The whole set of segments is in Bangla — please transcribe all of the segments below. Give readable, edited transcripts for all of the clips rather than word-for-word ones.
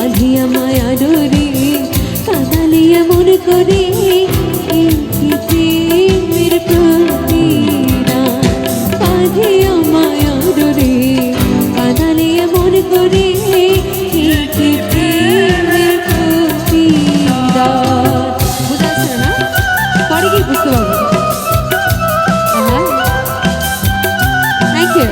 বাঁধিয়া মায়া ডোরে কাঁদালে এমন করে প্রেমের প্রতিদান বাঁধিয়া মায়া ডোরে কাঁদালে এমন করে প্রেমের প্রতিদান। বুঝা যাচ্ছে না? পরে কি বুঝতে পারবো। Thank you.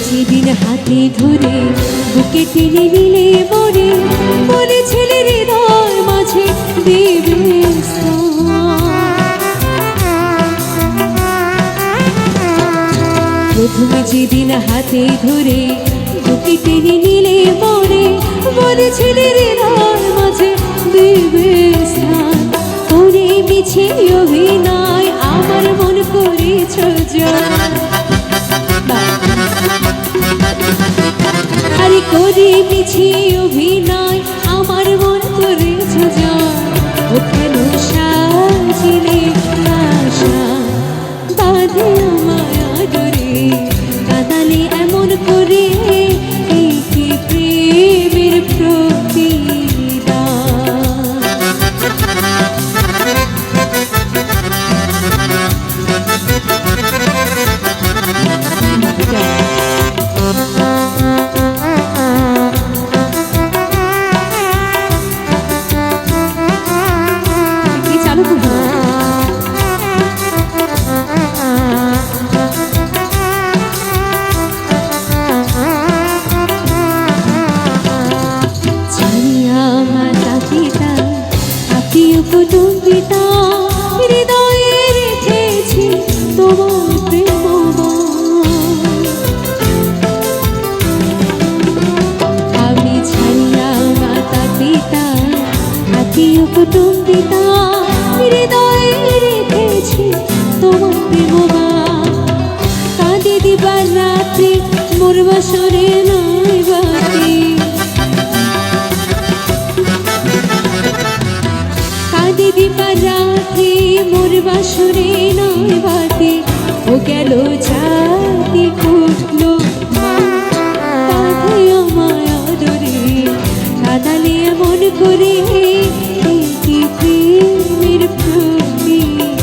সেদিন হাতে ধরে বুকে টেনে নিলে মরে মরে ছেলের হৃদয় মাঝে দেবে প্রথমে যেদিন হাতে ধরে বুকে টেনে নিলে মরে মরে ছেলের হৃদয় মাঝে দেবে স্থান করে মিছে অভিনয় আমার মন করেছ জয় আরে করে মিছি অভিনয় আমার মন করেছ জয় ও কেন সাজিলে আশা বাঁধে মায়া ডোরে কাঁদালে এমন করে কি প্রেমের প্রতিদান। হৃদয়ে রেখেছি তোমার প্রেম আমি ছাড়িয়া মাতা পিতা আত্মীয় কুটুম্বিতা হৃদয়ে রেখেছি তোমার প্রেম কাঁদে দিবার রাত্রি মোর বাসরে নয় বাতি দিবার রাতে মোর বাসরে নয় বাতি ও গেল জাতি কুটলো বাঁধিয়া মায়া ডোরে কাঁদালে এমন করে কি প্রেমের প্রতিদান।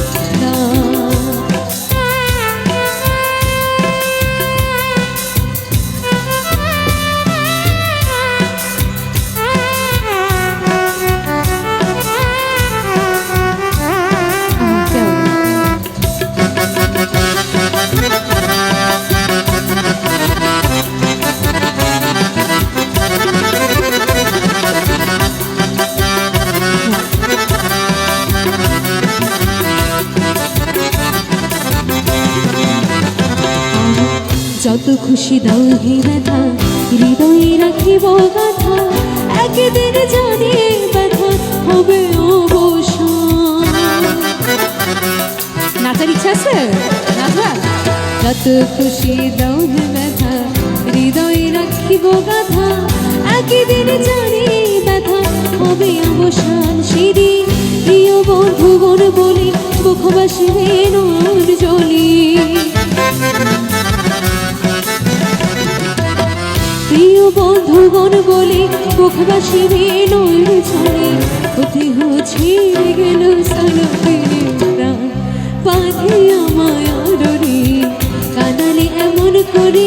যত খুশি দাও হে ব্যথা হৃদয়ে রাখিব গাথা একদিন জানি ব্যথা হবে অবসান। নাচার ইচ্ছা আছে নাচবা? যত খুশি দাও হে ব্যথা হৃদয়ে রাখিব গাথা একদিন জানি ব্যথা হবে অবসান। সেদিন প্রিয় বন্ধুগণ বলে মুখবাসিবে নূর জ্বলি প্রিয় বন্ধুগণ বলে মুখবাসিবে নূর জ্বলি কোথায় ছেড়ে গেল সালকের প্রাণ বাঁধিয়া মায়া ডোরে কাঁদালে এমন করে